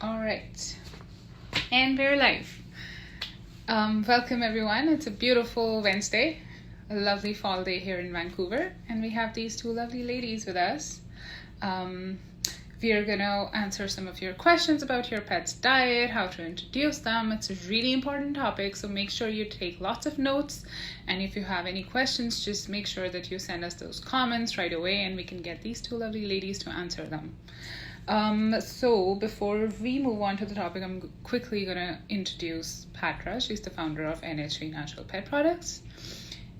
All right. And we're live. Welcome, everyone. It's a beautiful Wednesday, a lovely fall day here in Vancouver, and we have these two lovely ladies with us. We are going to answer some of your questions about your pet's diet, how to introduce them. It's a really important topic, so make sure you take lots of notes. And if you have any questions, just make sure that you send us those comments right away, and we can get these two lovely ladies to answer them. So before we move on to the topic, I'm quickly going to introduce Patra. She's the founder of NH3 Natural Pet Products.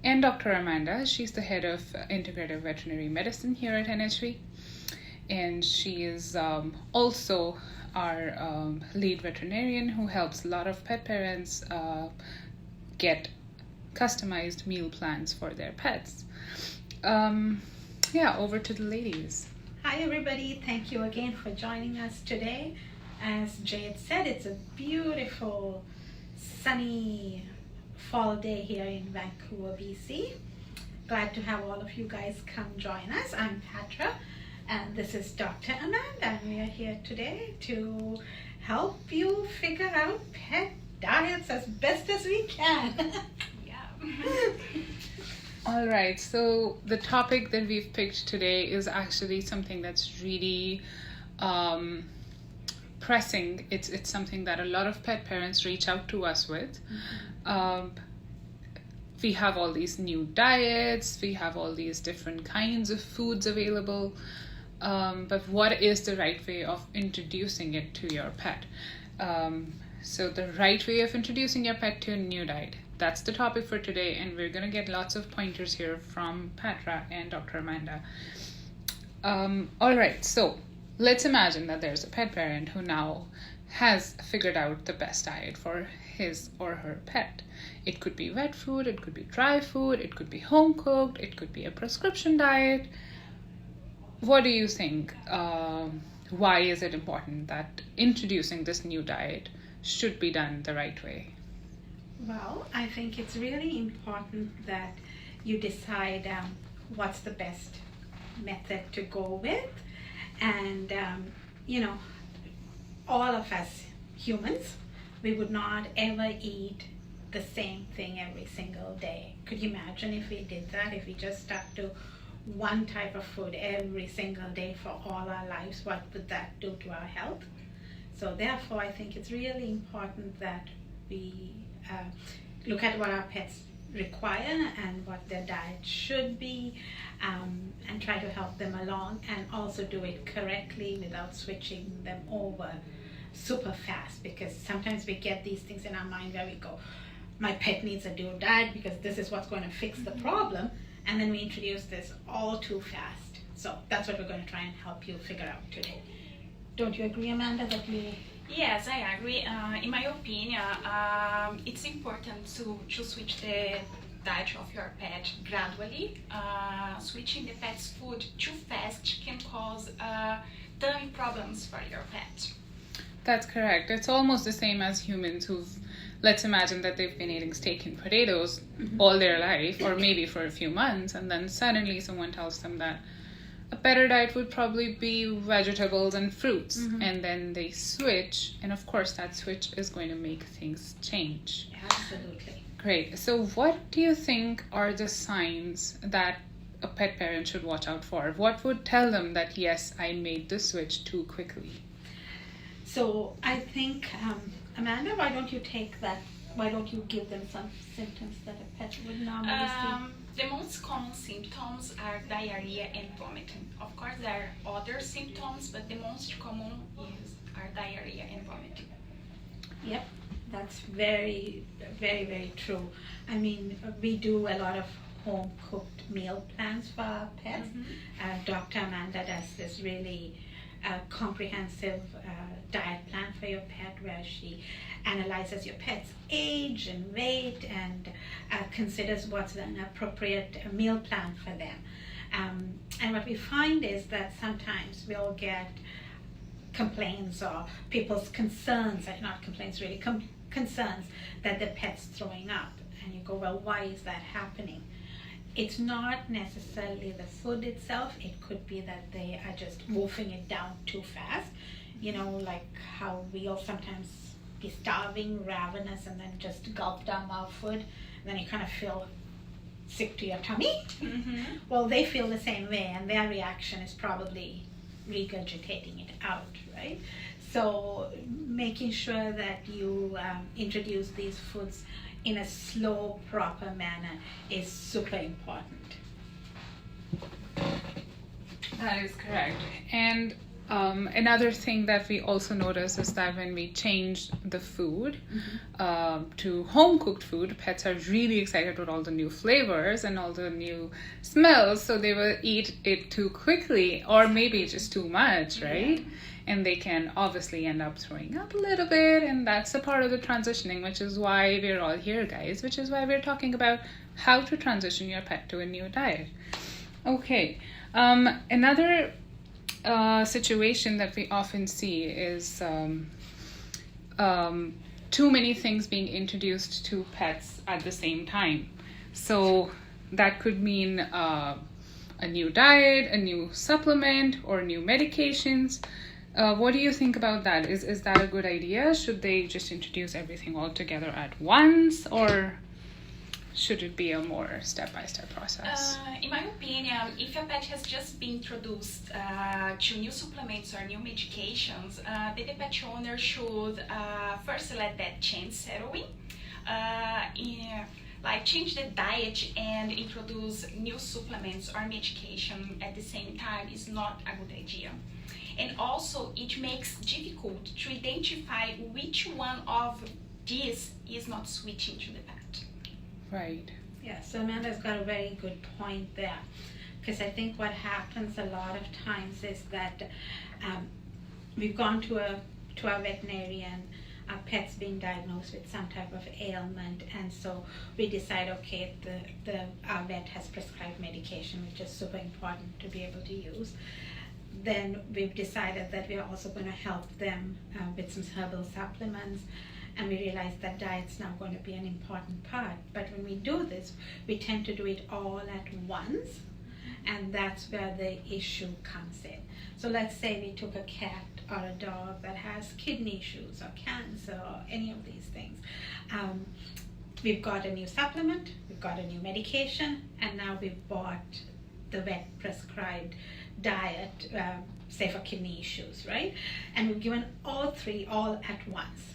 And Dr. Amanda, she's the head of integrative veterinary medicine here at NH3. And she is also our lead veterinarian who helps a lot of pet parents get customized meal plans for their pets. Over to the ladies. Hi everybody, thank you again for joining us today. As Jade said, it's a beautiful sunny fall day here in Vancouver, BC. Glad to have all of you guys come join us. I'm Patra and this is Dr. Amanda, and we are here today to help you figure out pet diets as best as we can. All right, so the topic that we've picked today is actually something that's really pressing. It's something that a lot of pet parents reach out to us with. We have all these new diets, we have all these different kinds of foods available, but what is the right way of introducing it to your pet? So the right way of introducing your pet to a new diet. That's the topic for today, and we're going to get lots of pointers here from Patra and Dr. Amanda. All right, so let's imagine that there's a pet parent who now has figured out the best diet for his or her pet. It could be wet food, it could be dry food, it could be home cooked, it could be a prescription diet. What do you think? Why is it important that introducing this new diet should be done the right way? Well, I think it's really important that you decide what's the best method to go with. And, all of us humans, we would not ever eat the same thing every single day. Could you imagine if we did that, if we just stuck to one type of food every single day for all our lives? What would that do to our health? So therefore, I think it's really important that we look at what our pets require and what their diet should be, and try to help them along, and also do it correctly without switching them over super fast, because sometimes we get these things in our mind where we go, my pet needs a new diet because this is what's going to fix the problem, and then we introduce this all too fast. So that's what we're going to try and help you figure out today. Don't you agree, Amanda, that we... Yes, I agree. In my opinion, it's important to switch the diet of your pet gradually. Switching the pet's food too fast can cause tummy problems for your pet. That's correct. It's almost the same as humans let's imagine that they've been eating steak and potatoes all their life, or maybe for a few months, and then suddenly someone tells them that a better diet would probably be vegetables and fruits, and then they switch, and of course that switch is going to make things change. Absolutely. Great. So what do you think are the signs that a pet parent should watch out for? What would tell them that, yes, I made the switch too quickly? So I think, Amanda, why don't you give them some symptoms that a pet would normally see? The most common symptoms are diarrhea and vomiting. Of course, there are other symptoms, but the most common are diarrhea and vomiting. Yep, that's very, very, very true. I mean, we do a lot of home-cooked meal plans for our pets. Dr. Amanda does this really comprehensive diet plan for your pet, where she analyzes your pet's age and weight and considers what's an appropriate meal plan for them. And what we find is that sometimes we'll get complaints or people's concerns, not complaints really, concerns that the pet's throwing up. And you go, well, why is that happening? It's not necessarily the food itself. It could be that they are just wolfing it down too fast. You know, like how we'll sometimes be starving, ravenous, and then just gulp down our food, and then you kind of feel sick to your tummy. Well, they feel the same way, and their reaction is probably regurgitating it out, right? So making sure that you introduce these foods in a slow, proper manner is super important. That is correct. And another thing that we also notice is that when we change the food to home-cooked food, pets are really excited with all the new flavors and all the new smells, so they will eat it too quickly or maybe just too much, right? And they can obviously end up throwing up a little bit, and that's a part of the transitioning, which is why we're all here, guys, which is why we're talking about how to transition your pet to a new diet. Okay, another situation that we often see is too many things being introduced to pets at the same time. So that could mean a new diet, a new supplement, or new medications. What do you think about that? Is that a good idea? Should they just introduce everything all together at once, or should it be a more step-by-step process? In my opinion, if a pet has just been introduced to new supplements or new medications, the pet owner should first let that change settle in. Like change the diet and introduce new supplements or medication at the same time is not a good idea. And also, it makes difficult to identify which one of these is not switching to the pet. Right. Yeah, so Amanda's got a very good point there, because I think what happens a lot of times is that we've gone to a veterinarian, our pet's being diagnosed with some type of ailment, and so we decide, okay, our vet has prescribed medication, which is super important to be able to use. Then we've decided that we're also going to help them with some herbal supplements, and we realize that diet's now going to be an important part. But when we do this, we tend to do it all at once, and that's where the issue comes in. So let's say we took a cat or a dog that has kidney issues or cancer or any of these things. We've got a new supplement, we've got a new medication, and now we've bought the vet prescribed diet, say for kidney issues, right? And we've given all three all at once.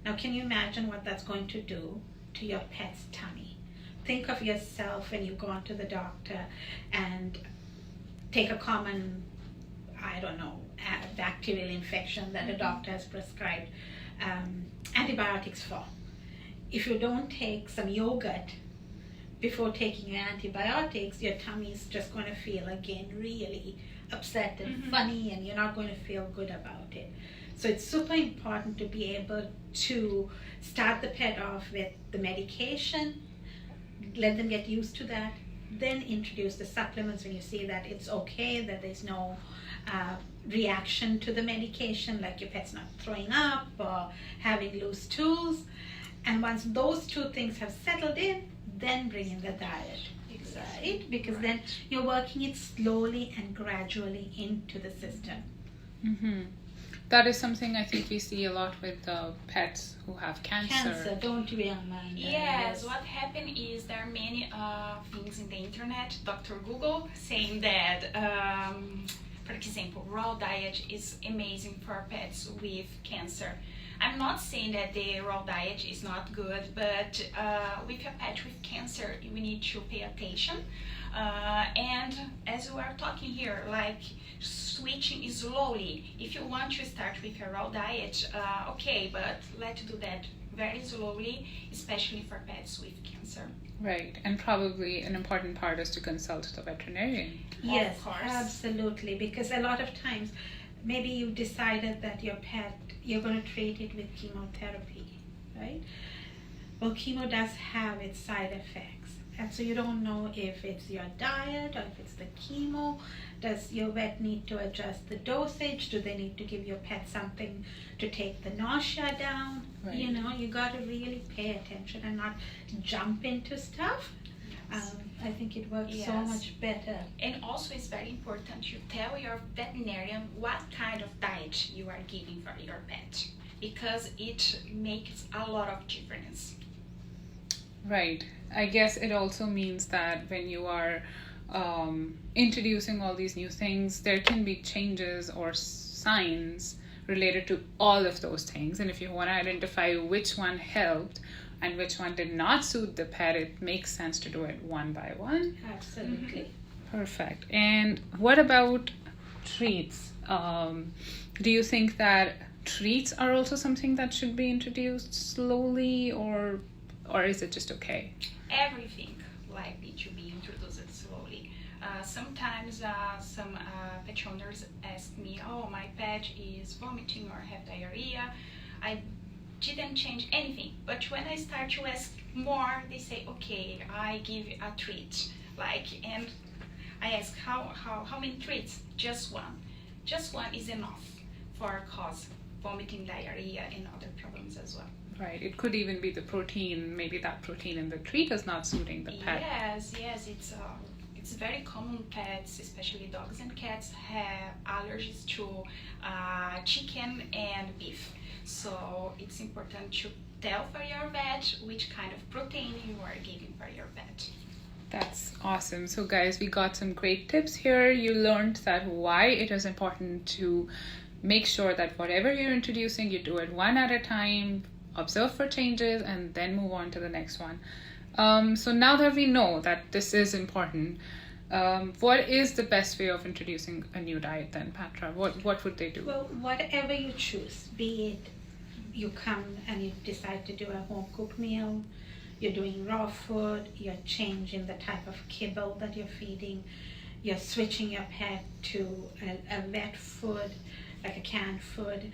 Now, can you imagine what that's going to do to your pet's tummy? Think of yourself when you go on to the doctor and take a common, I don't know, bacterial infection that the doctor has prescribed antibiotics for. If you don't take some yogurt before taking your antibiotics, your tummy is just going to feel again really upset and funny, and you're not going to feel good about it. So it's super important to be able to start the pet off with the medication, let them get used to that, then introduce the supplements when you see that it's okay, that there's no reaction to the medication, like your pet's not throwing up or having loose stools. And once those two things have settled in, then bring in the diet. Exactly. Right? Because then you're working it slowly and gradually into the system. That is something I think we see a lot with pets who have cancer. Cancer, don't we, Amanda? Yes, what happened is there are many things in the internet, Dr. Google, saying that, for example, raw diet is amazing for pets with cancer. I'm not saying that the raw diet is not good, but with a pet with cancer, we need to pay attention. And as we are talking here, like switching slowly. If you want to start with a raw diet, okay, but let's do that very slowly, especially for pets with cancer. Right, and probably an important part is to consult the veterinarian. Yes, Of course. absolutely, because a lot of times maybe you decided that your pet, you're going to treat it with chemotherapy, right? Well, chemo does have its side effects, and so you don't know if it's your diet or if it's the chemo. Does your vet need to adjust the dosage? Do they need to give your pet something to take the nausea down? Right. You know, you got to really pay attention and not jump into stuff. I think it works so Yes. much better. And also it's very important to tell your veterinarian what kind of diet you are giving for your pet, because it makes a lot of difference. Right. I guess it also means that when you are introducing all these new things, there can be changes or signs related to all of those things. And if you want to identify which one helped and which one did not suit the pet, it makes sense to do it one by one. Absolutely. Perfect. And what about treats? Do you think that treats are also something that should be introduced slowly, or is it just okay? Everything likely to be introduced slowly. Sometimes some pet owners ask me, oh, my pet is vomiting or have diarrhea. I didn't change anything, but when I start to ask more, they say, okay, I give a treat. And I ask, how many treats? Just one. Just one is enough for cause vomiting, diarrhea, and other problems as well. Right. It could even be the protein. Maybe that protein in the treat is not suiting the pet. Yes, it's very common. Pets, especially dogs and cats, have allergies to chicken and beef. So it's important to tell for your vet which kind of protein you are giving for your pet. That's awesome. So guys, we got some great tips here. You learned that why it is important to make sure that whatever you're introducing, you do it one at a time, observe for changes, and then move on to the next one. So now that we know that this is important, what is the best way of introducing a new diet then, Patra? What would they do? Well, whatever you choose, be it you come and you decide to do a home cooked meal, you're doing raw food, you're changing the type of kibble that you're feeding, you're switching your pet to a wet food, like a canned food,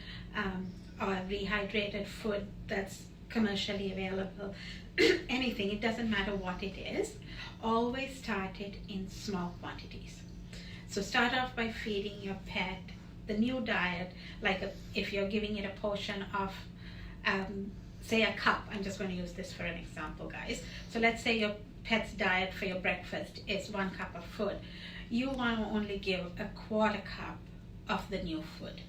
or rehydrated food that's commercially available, anything, it doesn't matter what it is, always start it in small quantities. So start off by feeding your pet the new diet, if you're giving it a portion of, say a cup, I'm just going to use this for an example, guys. So let's say your pet's diet for your breakfast is 1 cup of food. You want to only give a 1/4 cup of the new food.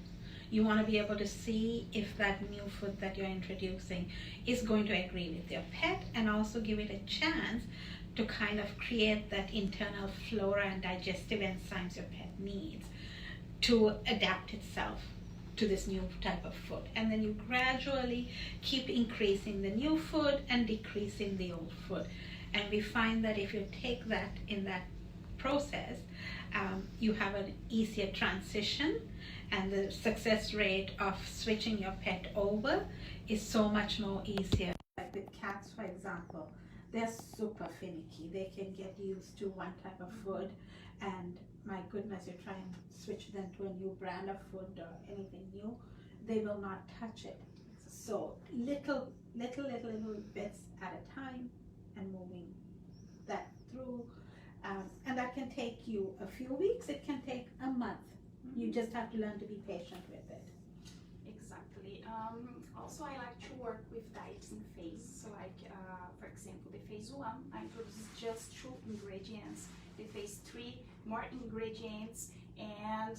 You want to be able to see if that new food that you're introducing is going to agree with your pet, and also give it a chance to kind of create that internal flora and digestive enzymes your pet needs to adapt itself to this new type of food. And then you gradually keep increasing the new food and decreasing the old food. And we find that if you take that in that process, you have an easier transition, and the success rate of switching your pet over is so much more easier. Like with cats, for example, they're super finicky. They can get used to one type of food, and my goodness, you try and switch them to a new brand of food or anything new, they will not touch it. So little bits at a time, and moving that through. And that can take you a few weeks, it can take a month. You just have to learn to be patient with it. Exactly. Also, I like to work with diets in phase. So for example, the phase 1, I introduce just 2 ingredients. The phase 3, more ingredients. And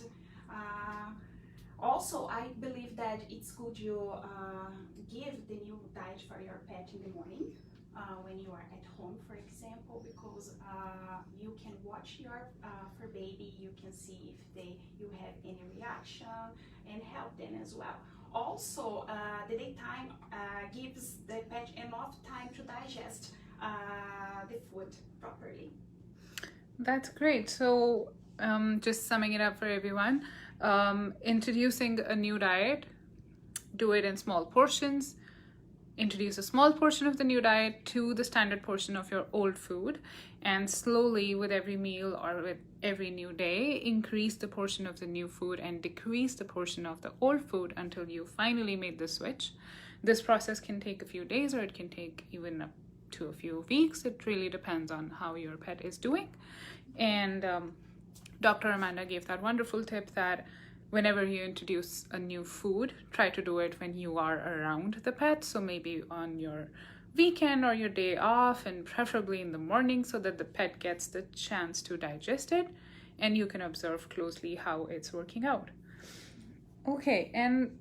also, I believe that it's good you give the new diet for your pet in the morning. When you are at home, for example, because you can watch your fur baby, you can see if you have any reaction, and help them as well. Also, the daytime gives the pet enough time to digest the food properly. That's great. So just summing it up for everyone, introducing a new diet, do it in small portions. Introduce a small portion of the new diet to the standard portion of your old food, and slowly with every meal or with every new day, increase the portion of the new food and decrease the portion of the old food until you finally made the switch. This process can take a few days, or it can take even up to a few weeks. It really depends on how your pet is doing. And Dr. Amanda gave that wonderful tip that whenever you introduce a new food, try to do it when you are around the pet. So maybe on your weekend or your day off, and preferably in the morning so that the pet gets the chance to digest it and you can observe closely how it's working out. Okay, and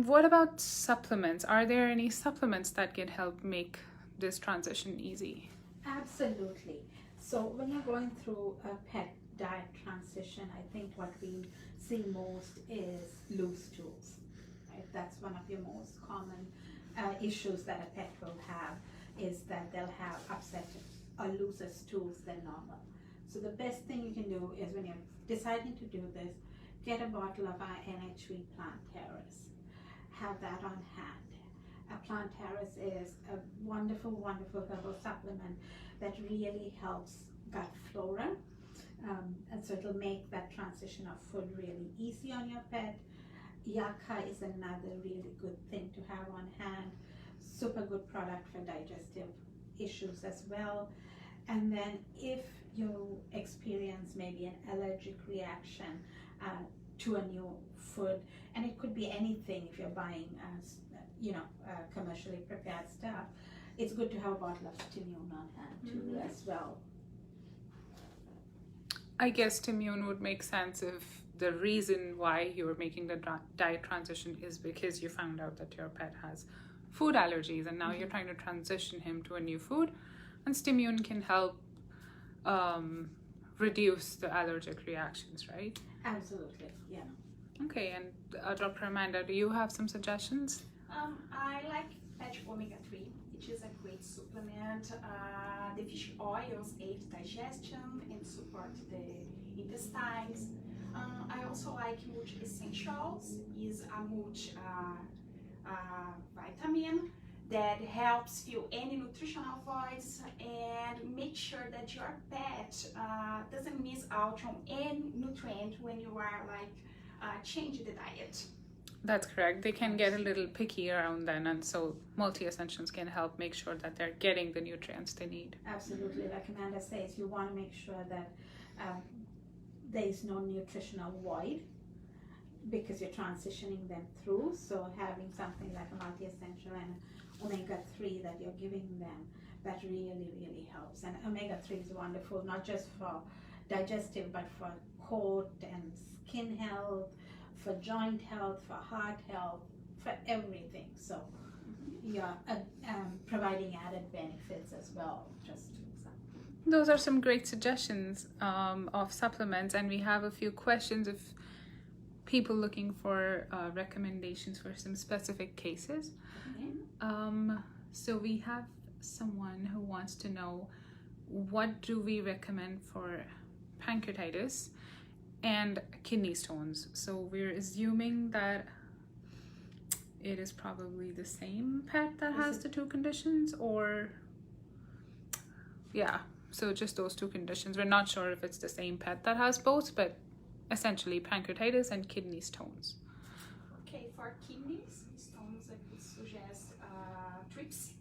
what about supplements? Are there any supplements that can help make this transition easy? Absolutely. So when you're going through a pet diet transition, I think what we see most is loose stools. Right? That's one of your most common issues that a pet will have, is that they'll have upset or looser stools than normal. So the best thing you can do is, when you're deciding to do this, get a bottle of our NHV Plantaris. Have that on hand. Plantaris is a wonderful, wonderful herbal supplement that really helps gut flora. And so it'll make that transition of food really easy on your pet. Yucca is another really good thing to have on hand. Super good product for digestive issues as well. And then if you experience maybe an allergic reaction to a new food, and it could be anything, if you're buying commercially prepared stuff, it's good to have a bottle of Stimmune on hand too as well. I guess Stimmune would make sense if the reason why you're making the diet transition is because you found out that your pet has food allergies and now you're trying to transition him to a new food, and Stimmune can help reduce the allergic reactions, right? Absolutely, yeah. Okay, and Dr. Amanda, do you have some suggestions? I like Pet omega-3, which is a great supplement. The fish oils aid digestion and support the intestines. I also like multi essentials. Is a multi vitamin that helps fill any nutritional voids and make sure that your pet doesn't miss out on any nutrient when you are change the diet. That's correct. They can get a little picky around then, and so multi-essentials can help make sure that they're getting the nutrients they need. Absolutely. Like Amanda says, you want to make sure that there is no nutritional void because you're transitioning them through. So having something like a multi-essential and omega-3 that you're giving them, that really, really helps. And omega-3 is wonderful, not just for digestive, but for coat and skin health, for joint health, for heart health, for everything. So you're providing added benefits as well. Those are some great suggestions of supplements, and we have a few questions of people looking for recommendations for some specific cases. Okay. So we have someone who wants to know, what do we recommend for pancreatitis and kidney stones? So we're assuming that it is probably the same pet that has the two conditions, or yeah, so just those two conditions. We're not sure if it's the same pet that has both, but essentially pancreatitis and kidney stones. Okay, for kidneys stones, I would suggest trips,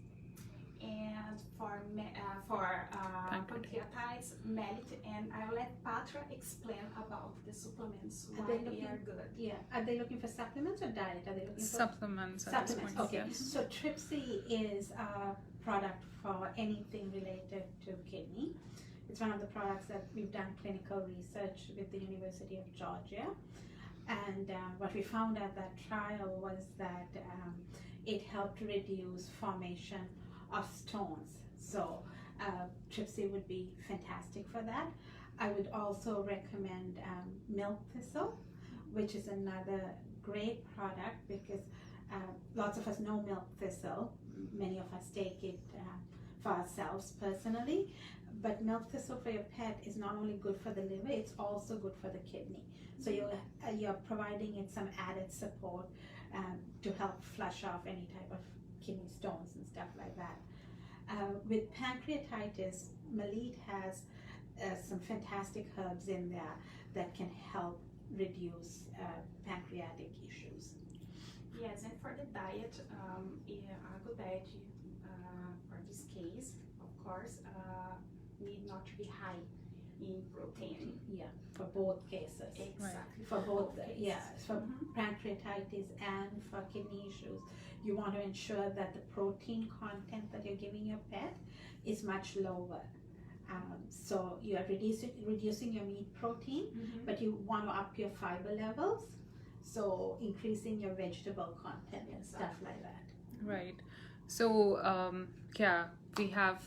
and for pancreatitis, mellit, and I'll let Patra explain about the supplements, why they are good. Yeah, are they looking for supplements or diet? Are they looking for supplements? At this point, okay. yes. So Tripsy is a product for anything related to kidney. It's one of the products that we've done clinical research with the University of Georgia. And what we found at that trial was that it helped reduce formation of stones. So Tripsy would be fantastic for that. I would also recommend milk thistle, which is another great product because lots of us know milk thistle. Many of us take it for ourselves personally. But milk thistle for your pet is not only good for the liver, it's also good for the kidney. So you're providing it some added support to help flush off any type of kidney stones and stuff like that. With pancreatitis, mellit has some fantastic herbs in there that can help reduce pancreatic issues. Yes, and for the diet, a good diet for this case, of course, need not to be high in protein. Yeah, for both cases. Exactly. For both, cases. yes, for pancreatitis and for kidney issues. You want to ensure that the protein content that you're giving your pet is much lower. So you are reducing your meat protein, but you want to up your fiber levels, so increasing your vegetable content and stuff like that. Right. So yeah, we have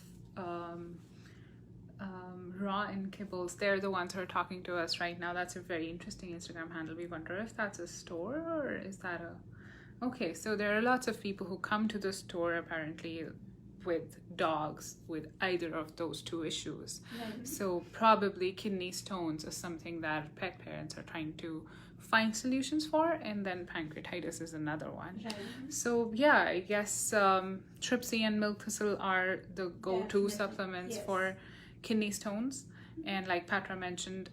Raw and Kibbles. They're the ones who are talking to us right now. That's a very interesting Instagram handle. We wonder if that's a store or is that a... Okay, so there are lots of people who come to the store apparently with dogs with either of those two issues. Right. So probably kidney stones is something that pet parents are trying to find solutions for, and then pancreatitis is another one. Right. So yeah, I guess Tripsy and milk thistle are the go-to Definitely, supplements yes. for kidney stones. And like Patra mentioned,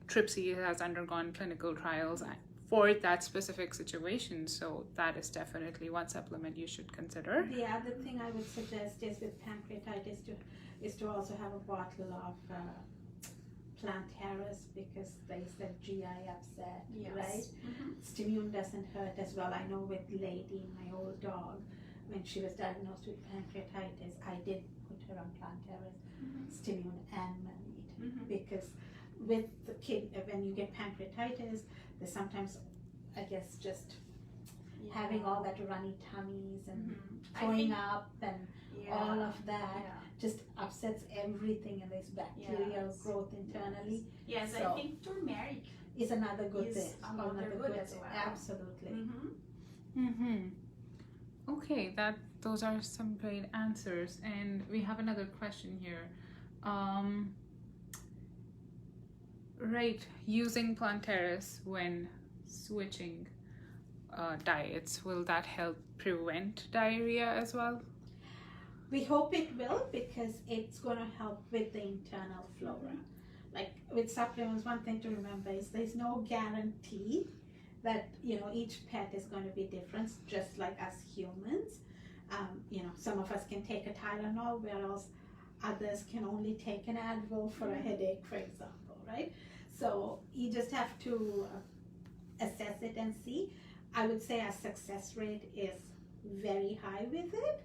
Tripsy has undergone clinical trials for that specific situation, so that is definitely one supplement you should consider. The other thing I would suggest is with pancreatitis is to also have a bottle of Plantaris, because they said GI upset, Yes. right? Stimune doesn't hurt as well. I know with Lady, my old dog, when she was diagnosed with pancreatitis, I did put her on Plantaris, Stimune and Manmeat, because with the kid, when you get pancreatitis, there's sometimes, I guess, just having all that runny tummies and throwing up and all of that just upsets everything, and there's bacterial growth internally. Yes, So- I think turmeric Is another good is thing. another good as well. Absolutely. Okay, those are some great answers, and we have another question here. Right, using Plantaris when switching diets, will that help prevent diarrhea as well? We hope it will, because it's going to help with the internal flora. Like with supplements, one thing to remember is there's no guarantee that, you know, each pet is going to be different, just like us humans. You know, some of us can take a Tylenol, whereas others can only take an Advil for a headache, for example, right? So you just have to assess it and see. I would say our success rate is very high with it,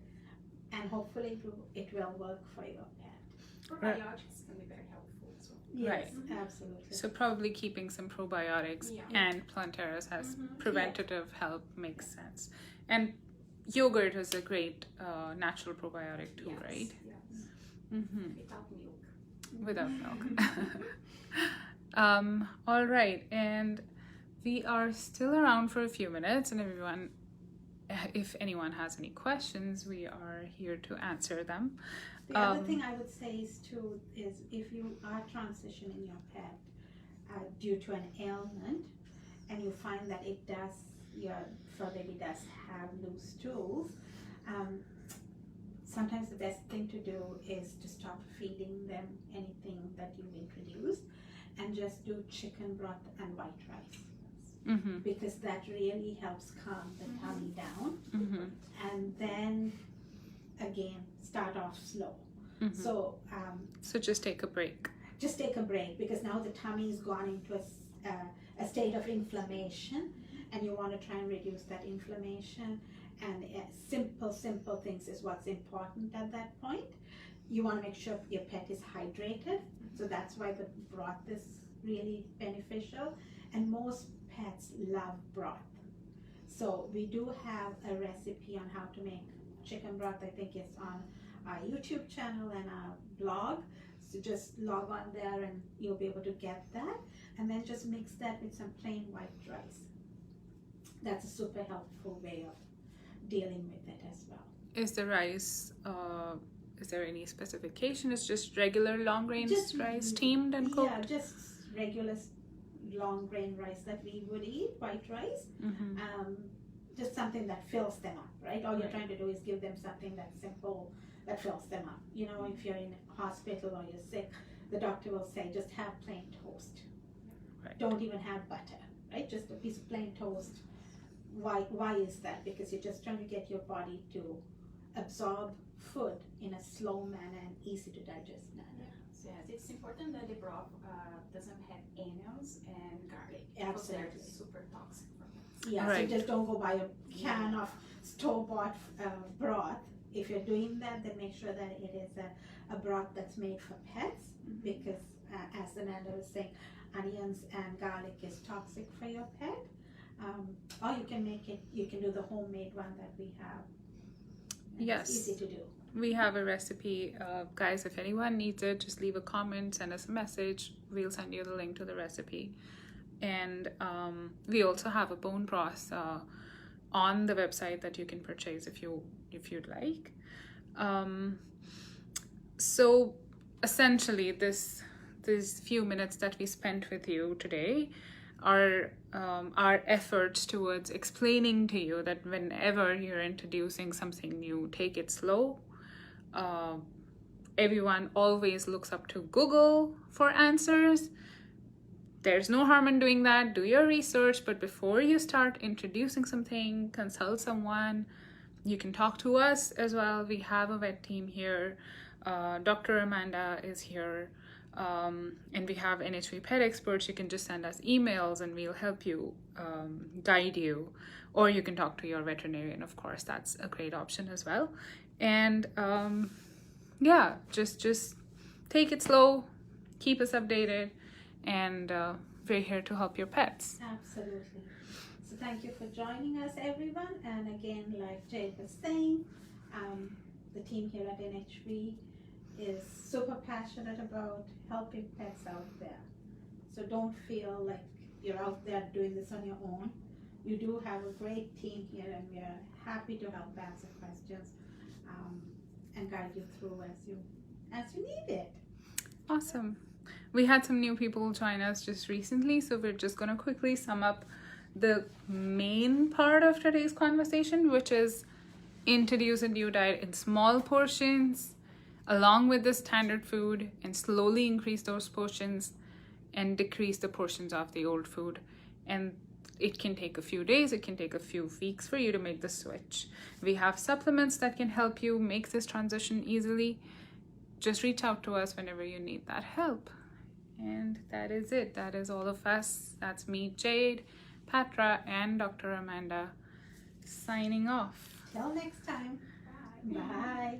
and hopefully it will work for your pet. Probiotics can be very helpful as well. Yes, absolutely. So probably keeping some probiotics and Plantaris as preventative help makes sense. And yogurt is a great natural probiotic too, right? Yes. Without milk. Without milk. All right, and we are still around for a few minutes, and if anyone has any questions, we are here to answer them. The other thing I would say is if you are transitioning your pet due to an ailment, and you find that your fur baby does have loose stools, sometimes the best thing to do is to stop feeding them anything that you've introduced, and just do chicken broth and white rice. Because that really helps calm the tummy down, and then again start off slow. So just take a break. Just take a break, because now the tummy's gone into a state of inflammation, and you want to try and reduce that inflammation. And simple things is what's important at that point. You want to make sure your pet is hydrated, so that's why the broth is really beneficial, and most pets love broth. So we do have a recipe on how to make chicken broth. I think it's on our YouTube channel and our blog, so just log on there and you'll be able to get that, and then just mix that with some plain white rice. That's a super helpful way of dealing with it as well. Is the rice, is there any specification? It's just regular long grain rice, steamed and cooked? Yeah, just regular long grain rice that we would eat, white rice. Just something that fills them up, right? All you're trying to do is give them something that's simple, that fills them up. You know, if you're in a hospital or you're sick, the doctor will say, just have plain toast. Don't even have butter, right? Just a piece of plain toast. Why is that? Because you're just trying to get your body to absorb food in a slow manner and easy to digest manner. Yes, it's important that the broth doesn't have any onions and garlic. Absolutely. Because they're super toxic for pets. Yeah, Right. so just don't go buy a can of store-bought broth. If you're doing that, then make sure that it is a broth that's made for pets, because as Amanda was saying, onions and garlic is toxic for your pet. Or you can do the homemade one that we have. And Yes. It's easy to do. We have a recipe. Guys, if anyone needs it, just leave a comment, send us a message. We'll send you the link to the recipe. And we also have a bone broth on the website that you can purchase if you'd like. So essentially, these few minutes that we spent with you today are our efforts towards explaining to you that whenever you're introducing something new, take it slow. Everyone always looks up to Google for answers. There's no harm in doing that. Do your research, but before you start introducing something, consult someone. You can talk to us as well. We have a vet team here. Dr. Amanda is here. And we have NHV pet experts. You can just send us emails and we'll help you, guide you. Or you can talk to your veterinarian, of course. That's a great option as well. And yeah, just take it slow, keep us updated, and we're here to help your pets. Absolutely. So thank you for joining us, everyone. And again, like Jade was saying, the team here at NHV is super passionate about helping pets out there. So don't feel like you're out there doing this on your own. You do have a great team here, and we are happy to help answer questions and guide you through as you need it. Awesome. We had some new people join us just recently, so we're just going to quickly sum up the main part of today's conversation, which is introduce a new diet in small portions along with the standard food, and slowly increase those portions and decrease the portions of the old food. And it can take a few days, it can take a few weeks for you to make the switch. We have supplements that can help you make this transition easily. Just reach out to us whenever you need that help. And that is it. That is all of us. That's me, Jade, Patra, and Dr. Amanda signing off. Till next time. Bye. Bye.